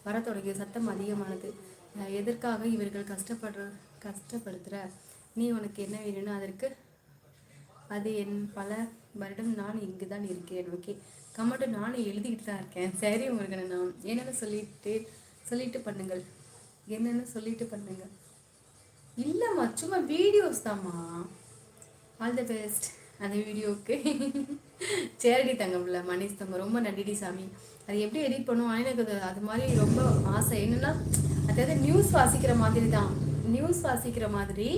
வர தொடங்கிய சத்தம் அதிகமானது. எதற்காக இவர்கள் கஷ்டப்படுத்துற? நீ உனக்கு என்ன வேணும்னு அதற்கு அது என் பல வருடம் நான் இங்கு தான் இருக்கிறேன். ஓகே, கமெண்ட் நானும் எழுதிக்கிட்டு தான் இருக்கேன். சரி முருகன், நான் என்னென்னு சொல்லிட்டு பண்ணுங்கள். என்னென்னு சொல்லிட்டு பண்ணுங்க. இல்லைம்மா, சும்மா வீடியோஸ் தாம்மா. ஆல் தி பெஸ்ட் அந்த வீடியோவுக்கு. சேரடி தங்கம்ல மணிஷ் தங்கம், ரொம்ப நன்றிடி சாமி. அது எப்படி எடிட் பண்ணுவோம் எனக்கு அது மாதிரி ரொம்ப ஆசை. என்னென்னா அதாவது நியூஸ் வாசிக்கிற மாதிரி தான். நியூஸ் வாசிக்கிற மாதிரி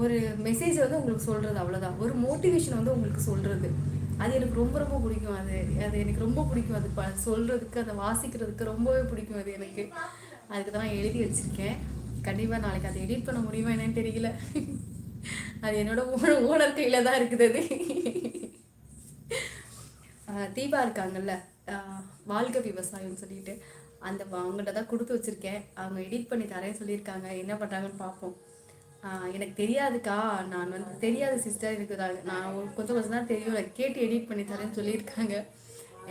ஒரு மெசேஜ் வந்து உங்களுக்கு சொல்கிறது, அவ்வளோதான். ஒரு மோட்டிவேஷன் வந்து உங்களுக்கு சொல்கிறது, அது எனக்கு ரொம்ப ரொம்ப பிடிக்கும். அது எனக்கு ரொம்ப பிடிக்கும். அது சொல்கிறதுக்கு, அதை வாசிக்கிறதுக்கு ரொம்பவே பிடிக்கும். அது எனக்கு அதுக்கு தான் நான் எழுதி வச்சுருக்கேன். கண்டிப்பாக நாளைக்கு அதை எடிட் பண்ண முடியுமா என்னன்னு தெரியல. அது என்னோட ஓனர் கையில் தான் இருக்குது. அது தீபா இருக்காங்கல்ல, வாழ்க்கை விவசாயம்னு சொல்லிட்டு அவங்கள்ட்ட தான் கொடுத்து வச்சுருக்கேன். அவங்க எடிட் பண்ணி தரேன்னு சொல்லியிருக்காங்க. என்ன பண்ணுறாங்கன்னு பார்ப்போம். எனக்கு தெரியாதுக்கா, நான் வந்து தெரியாது சிஸ்டர், எனக்கு நான் கொஞ்சம் தான் தெரியும், கேட்டு எடிட் பண்ணி தரேன்னு சொல்லியிருக்காங்க.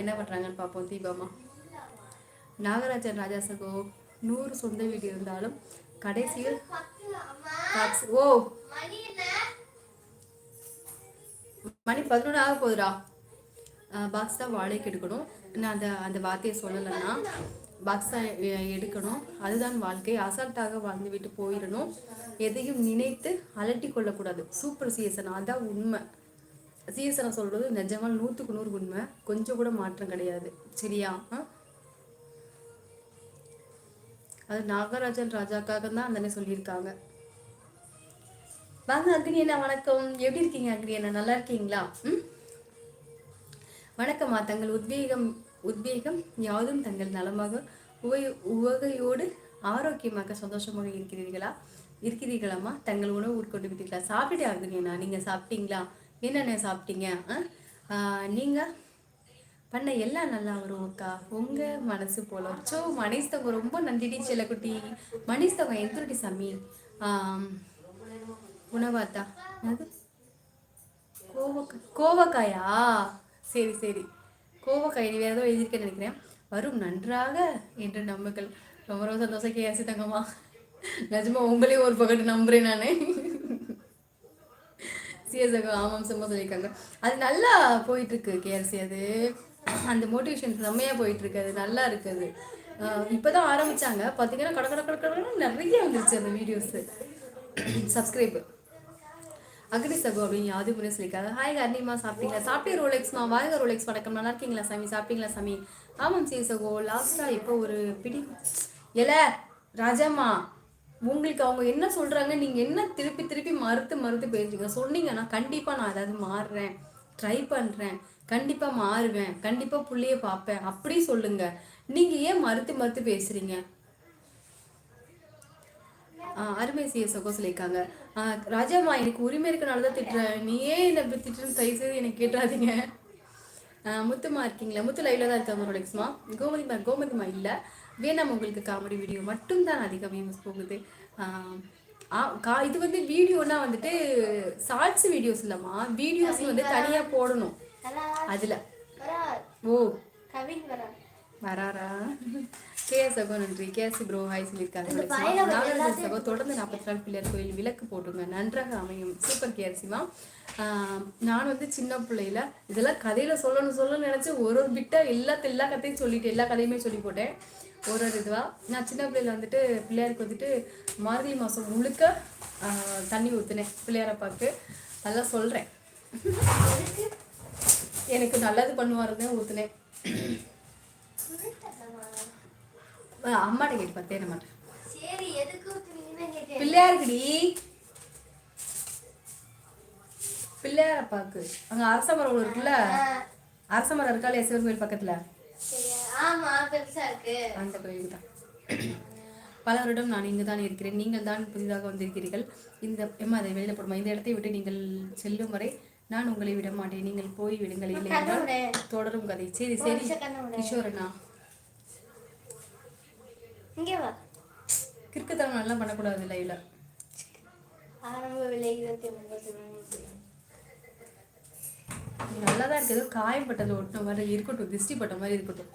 என்ன பண்ணுறாங்கன்னு பார்ப்போம். தீபாமா, நாகராஜன் ராஜா சகோ, 100 சொந்த வீடு இருந்தாலும் கடைசியில் ஓ மணி 11 ஆக போகுதுடா. பாக்ஸ் தான் வாடகைக்கு எடுக்கணும். நான் அந்த வார்த்தையை சொல்லலைன்னா பாக்ஸை எடுக்கணும். அதுதான் வாழ்க்கை. அசால்ட்டாக வாழ்ந்து விட்டு போயிடணும். எதையும் நினைத்து அலட்டி கொள்ளக்கூடாது. சூப்பர் சிஎஸ்என், அதுதான் உண்மை. சிஎஸ்என் சொல்கிறது நிஜமாக 100க்கு 100 உண்மை. கொஞ்சம் கூட மாற்றம் கிடையாது. சரியா? அது நாகராஜன் ராஜாக்காக தான் அந்த சொல்லியிருக்காங்க. வாங்க அக்னி அண்ணா, வணக்கம். எப்படி இருக்கீங்க அக்னி அண்ணா? நல்லா இருக்கீங்களா? வணக்கம்மா. தங்கள் உத்வேகம் யாதும் தங்கள் நலமாக உவகையோடு ஆரோக்கியமாக சந்தோஷமாக இருக்கிறீர்களாம்மா? தங்கள் உணவு உட்கொண்டு விட்டீங்களா? சாப்பிட்டே ஆகுதுங்கண்ணா. நீங்கள் சாப்பிட்டீங்களா? என்னென்ன சாப்பிட்டீங்க? நீங்கள் பண்ண எல்லாம் நல்லா வரும்க்கா, உங்கள் மனசு போல. ஸோ மணிஸ்தவங்க ரொம்ப நன்றிடி செல்லக்குட்டி. மணிஸ்தவங்க எந்தோடி சாமி உணவாத்தா? அது கோவக்காயா? சரி சரி, கோவக்காய். நீ வேறு ஏதோ எழுதியிருக்கேன்னு நினைக்கிறேன். வரும் நன்றாக என்று நம்புகள். ரொம்ப ரொம்ப சந்தோஷம் கேசி தங்கம்மா. நிஜமா உங்களையும் ஒரு பக்கத்து நம்புறேன் நான். சிஎஸ்க்கு ஆமாம் சும்மா சொல்லியிருக்காங்க. அது நல்லா போயிட்டுருக்கு கேஆர்சி. அது அந்த மோட்டிவேஷன் செம்மையாக போயிட்டுருக்கு. அது நல்லா இருக்குது. இப்போ தான் ஆரம்பித்தாங்க. பார்த்தீங்கன்னா கடை நிறைய வந்துருச்சு அந்த வீடியோஸு. சப்ஸ்கிரைபு அக்னி சகோ அப்படின்னு யாவது முன்னே சொல்லியிருக்காங்க. ஹாய் அர்னிமா, சாப்பிட்டீங்களா? சாப்பிட்டே ரோலெக்ஸ்மா. வாழ்க ரோலெக்ஸ், வணக்கம். நல்லா இருக்கீங்களா சாமி? சாப்பிட்டீங்களா சாமி? ஆமாம் சி சகோ. லாஸ்ட்டாக இப்போ ஒரு பிடி ராஜாம்மா, உங்களுக்கு அவங்க என்ன சொல்கிறாங்க, நீங்கள் என்ன திருப்பி மறுத்து பேசுறீங்க? சொன்னீங்கன்னா கண்டிப்பாக நான் ஏதாவது மாறுறேன், ட்ரை பண்ணுறேன், கண்டிப்பாக மாறுவேன், கண்டிப்பாக புள்ளைய பார்ப்பேன், அப்படி சொல்லுங்க. நீங்கள் ஏன் மறுத்து பேசுகிறீங்க? அருமை செய்ய சகோ சொல்லியிருக்காங்க. ராஜாம்மா, எனக்கு உரிமை இருக்கனால தான் திட்டுறேன். நீயே என்னை திட்டுன்னு தயவு செய்து எனக்கு கேட்டாதீங்க. முத்துமா இருக்கீங்களா? முத்து லைவ்ல தான் இருக்காங்க ரோலெக்ஸ்மா. கோமதிமா இல்லை, வேணாம். உங்களுக்கு காமெடி வீடியோ மட்டும்தான் அதிகம் யூஸ் போகுது. இது வந்து வீடியோனா வந்துட்டு ஷார்ட்ஸ் வீடியோஸ் இல்லைம்மா, வீடியோஸ் வந்து தனியாக போடணும். அதில் ஓ வராரா? கேஎஸ் சகோ நன்றி. கேஎஸ் ப்ரோ ஹாய் சொல்லியிருக்காங்க. நாகராஜன் சகோ தொடர்ந்து 44 பிள்ளையார் கோயில் விளக்கு போட்டுங்க, நன்றாக அமையும். சூப்பர் கேஆர்சிமா. நான் வந்து சின்ன பிள்ளையில இதெல்லாம் கதையில சொல்லணும்னு நினைச்சு ஒரு பிட்டா எல்லா கதையும் சொல்லிட்டு எல்லா கதையுமே சொல்லி போட்டேன். ஒரு இதுவா நான் சின்ன பிள்ளையில வந்துட்டு பிள்ளையாருக்கு வந்துட்டு மார்கழி மாதம் முழுக்க தண்ணி ஊற்றுனேன் பிள்ளையாரை பார்த்து. அதெல்லாம் சொல்கிறேன். எனக்கு நல்லது பண்ணுவாருன்னு ஊற்றுனேன். அம்மாட்ட கேட்டு பார்த்தேன் மாட்டேன். பிள்ளையாருக்குடி, பிள்ளையார பாக்கு. அங்க அரச மரம் இருக்குல்ல, அரச மரம் இருக்கால சிவன் கோயில் பக்கத்துல, அந்த கோயில் தான். பல வருடம் நான் இங்கு தான் இருக்கிறேன். நீங்கள் தான் புதிதாக வந்திருக்கிறீர்கள். அதை வெளியில போடுமா? இந்த இடத்தை விட்டு நீங்கள் செல்லும் வரை நான் உங்களை விட மாட்டேன். நீங்கள் போய் விடுங்கள், இல்லை என்றால் தொடரும் கதை. சரி சரி கிஷோரண்ணா, கிறுக்குத்தனம் நல்லா பண்ணக்கூடாது லைவ்ல. நல்லாதான் இருக்குது. காயம் பட்டது ஒட்டின மாதிரி இருக்கட்டும், திருஷ்டி பட்ட மாதிரி இருக்கட்டும்.